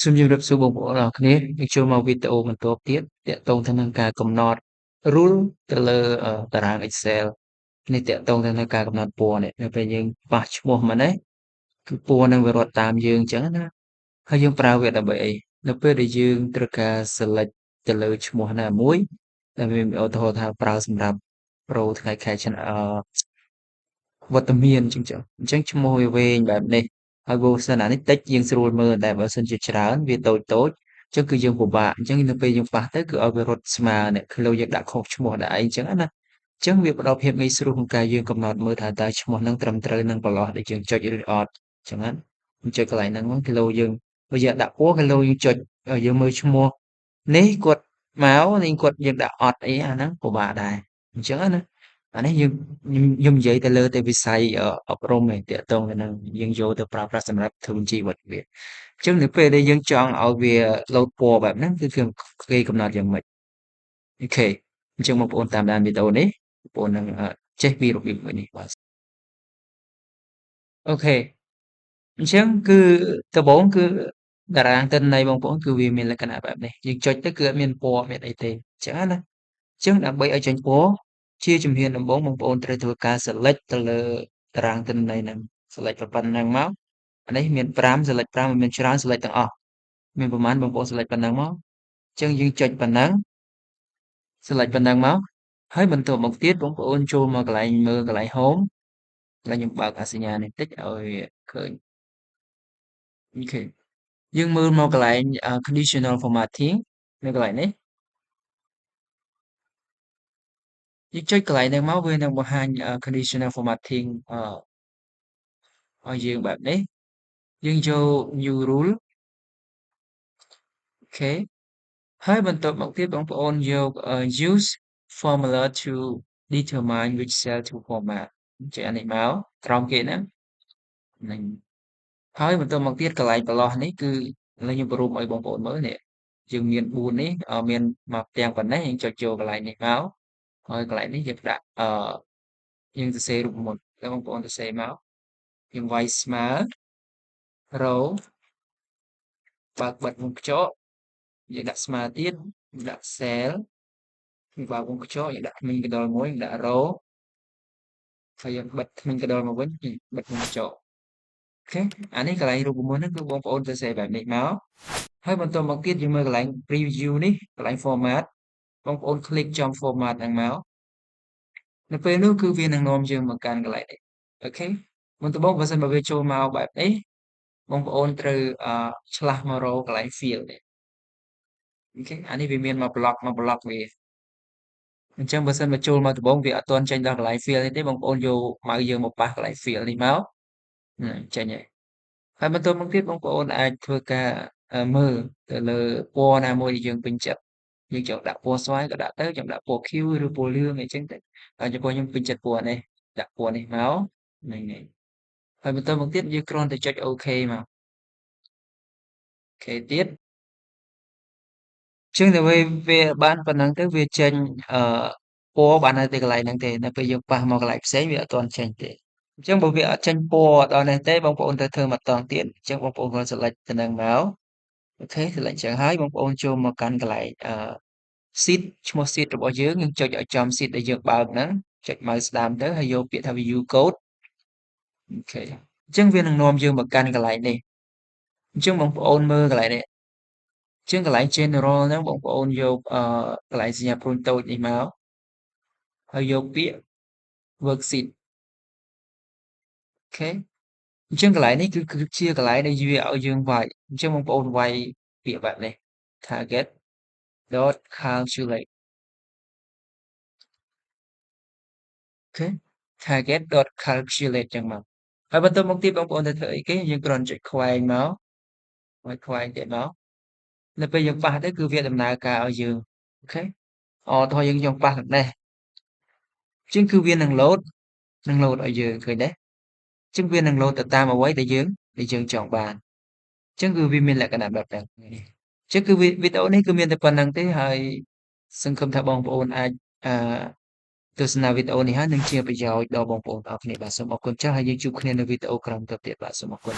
សូមជម្រាបសួរបងប្អូនអរគ្នាយើងចូលមកវីដេអូបន្ទាប់ទៀតទាក់ទងទៅនឹងការកំណត់ rule ទៅលើតារាង Excel នេះទាក់ទងទៅនឹងការកំណត់ពណ៌នេះនៅពេលយើងប៉ះឈ្មោះមកនេះគឺពណ៌នឹងវារត់តាមយើងអញ្ចឹងណាហើយយើងប្រើវាដើម្បីអីនៅពេលដែលយើងត្រូវការ select ទៅលើឈ្មោះណាមួយដែលមានឧទាហរណ៍ថាប្រើសម្រាប់ pro ថ្ងៃខែឆ្នាំវត្តមានអញ្ចឹងឈ្មោះវាវែងបែបនេះហើយបើសិនអានេះតិចយើងស្រួលមើលតែបើសិនជាច្រើនវាតូចអញ្ចឹងគឺយើងពិបាកអញ្ចឹងនៅពេលយើងប៉ះទៅគឺឲ្យវារត់ស្មើនេះគឺយើងដាក់ខុសឈ្មោះដាក់អីអញ្ចឹងណាអញ្ចឹងវាផ្ដល់ភាពងាយស្រួលក្នុងការយើងកំណត់មើលថាតើឈ្មោះនឹងត្រឹមត្រូវនឹងប្រឡោះដែលយើងចុចឬអត់អញ្ចឹងណាយើងចុចកន្លែងហ្នឹងគីឡូយើងបើយើងដាក់ពណ៌គីឡូយើងចុចយើងមើលឈ្មោះនេះគាត់មកនេះគាត់យើងដាក់អត់អីអាហ្នឹងពិបាកដែរអញ្ចឹងណាអានេះខ្ញុំនិយាយទៅលើតែវិស័យអប់រំឯងតាក់ទងទៅនឹងយើងយកទៅប្រើប្រាស់សម្រាប់ធ្វើបញ្ជីវត្តវាអញ្ចឹងនៅពេលដែលយើងចង់ឲ្យវាលោតពណ៌បែបហ្នឹងគឺគេកំណត់យ៉ាងម៉េចអូខេអញ្ចឹងបងប្អូនតាមដានវីដេអូនេះបងប្អូននឹងចេះពីរបៀបមួយនេះបាទអូខេអញ្ចឹងគឺដំបូងគឺតារាងទិន្នន័យបងប្អូនគឺវាមានលក្ខណៈបែបនេះយើងចុចទៅគឺអត់មានពណ៌មានអីទេអញ្ចឹងណាអញ្ចឹងដើម្បីឲ្យចេញពណ៌ជាជំហានដំបូងបងប្អូនត្រូវធ្វើការ select ទៅលើតារាងទិន្នន័យហ្នឹង select ប៉ុណ្ណឹងមកអានេះមាន5 select 5មានច្រើន select ទាំងអស់មានប្រមាណបងប្អូន select ប៉ុណ្ណឹងមកអញ្ចឹងយើងចុចប៉ុណ្ណឹង select ប៉ុណ្ណឹងមកហើយបន្ទាប់មកទៀតបងប្អូនចូលមកកន្លែងមើលកន្លែង home កន្លែងខ្ញុំបើកអាសញ្ញានេះតិចឲ្យឃើញអូខេយើងមើលមកកន្លែង conditional formatting នៅកន្លែងនេះយើងចុចកន្លែងហ្នឹងមកវានឹងបង្ហាញ conditional formatting ឲ្យយើងបែបនេះយើងយក new rule អូខេហើយបន្ទាប់មកទៀតបងប្អូនយក use formula to determine which cell to format ចុចអានេះមកក្រោមគេហ្នឹងនឹងហើយបន្ទាប់មកទៀតកន្លែងបន្លោះនេះគឺឥឡូវខ្ញុំបរូបឲ្យបងប្អូនមើលនេះយើងមាន4នេះមានមកផ្ទាំងប៉ុណ្ណេះយើងចុចចូលកន្លែងនេះមកហើយកន្លែងនេះយើងដាក់យើងសរសេររូបមន្តแล้วបងប្អូនសរសេរមកយើងវាយស្មើ row បើកបិទវងខ្ចក់យើងដាក់ស្មើទៀតយើងដាក់ cell យើងបើកវងខ្ចក់យើងដាក់ធ្មេញកណ្ដុរមួយយើងដាក់ row ហើយយើងបិទធ្មេញកណ្ដុរមកវិញបិទវងខ្ចក់អូខេអានេះកន្លែងរូបមន្តហ្នឹងគឺបងប្អូនសរសេរបែបនេះមកហើយបន្ទាប់មកទៀតយើងមើលកន្លែង preview នេះកន្លែង format បងប្អូន click ចំ format ហ្នឹងមកនៅពេលនោះគឺវានឹងនាំយើងមកកាន់កន្លែងនេះអូខេមុនដំបូងបើសិនបើវាចូលមកបែបនេះបងប្អូនត្រូវឆ្លាស់មករកកន្លែង field នេះអូខេអានេះវាមានមក block វាអញ្ចឹងបើសិនមកចូលមកដំបូងវាអត់ទាន់ចេញដល់កន្លែង field នេះទេបងប្អូនយកមកយើងមកប៉ះកន្លែង field នេះមកចេញហើយបន្ទាប់មកទៀតបងប្អូនអាចធ្វើការមើលទៅលើពណ៌ណាមួយដែលយើងពេញចិត្តយើងចង់ដាក់ពណ៌ស្វាយក៏ដាក់ទៅចង់ដាក់ពណ៌ខៀវឬពណ៌លឿងអីចឹងទៅហើយចំពោះខ្ញុំពេញចិត្តពណ៌នេះដាក់ពណ៌នេះមកហ្នឹងហើយបន្ទាប់មកទៀតយើងគ្រាន់តែចុចអូខេមកអូខេទៀតជាងតែវាបានប៉ុណ្ណឹងទៅវាចេញពណ៌បាននៅទីកន្លែងហ្នឹងទេនៅពេលយើងប៉ះមកកន្លែងផ្សេងវាអត់ទាន់ចេញទេអញ្ចឹងបើវាអត់ចេញពណ៌ដល់នេះទេបងប្អូនត្រូវធ្វើម្ដងទៀតអញ្ចឹងបងប្អូនគ្រាន់ select ទៅនឹងមកអូខេ select ចឹងហើយបងប្អូនចូលមកកាន់កន្លែងsheet ឈ្មោះ sheet របស់យើងចុចឲ្យចំ sheet ដែលយើងបើកហ្នឹងចុច mouse ស្ដាមទៅហើយយកពាក្យថា view code អូខេអញ្ចឹងវានឹងនាំយើងមកកាន់កន្លែងនេះអញ្ចឹងបងប្អូនមើលកន្លែងនេះអញ្ចឹងកន្លែង general ហ្នឹងបងប្អូនយកកន្លែងសញ្ញាព្រួញតូចនេះមកហើយយកពាក្យ worksheet អូខេអញ្ចឹងកន្លែងនេះគឺជាកន្លែងដែលវាឲ្យយើងវាយអញ្ចឹងបងប្អូនវាយពាក្យបែបនេះ target calculate អូខេ target calculate ចឹងមកហើយបន្ទាប់មកទៀតបងប្អូនត្រូវធ្វើអីគេយើងគ្រាន់ចុចខ្វែងមកហើយខ្វែងទៀតមកនៅពេលយើងប៉ះទៅគឺវាដំណើរការឲ្យយើងអូខេថយយើងប៉ះទឹកនេះអញ្ចឹងគឺវានឹង load ឲ្យយើងឃើញទេអញ្ចឹងវានឹង load ទៅតាមអ្វីដែលយើងចង់បានអញ្ចឹងគឺវាមានលក្ខណៈបែបហ្នឹងអញ្ចឹងគឺវីដេអូនេះគឺមានតែប៉ុណ្្នឹងទេហើយសង្ឃឹមថាបងប្អូនអាចអឺទស្សនាវីដេអូនេះហើយនឹងជាប្រយោជន៍ដល់បងប្អូនអរគ្នាបាទសូមអរគុណចាស់ហើយយើងជួបគ្នានៅវីដេអូក្រោយទៅទៀតបាទសូមអរគុណ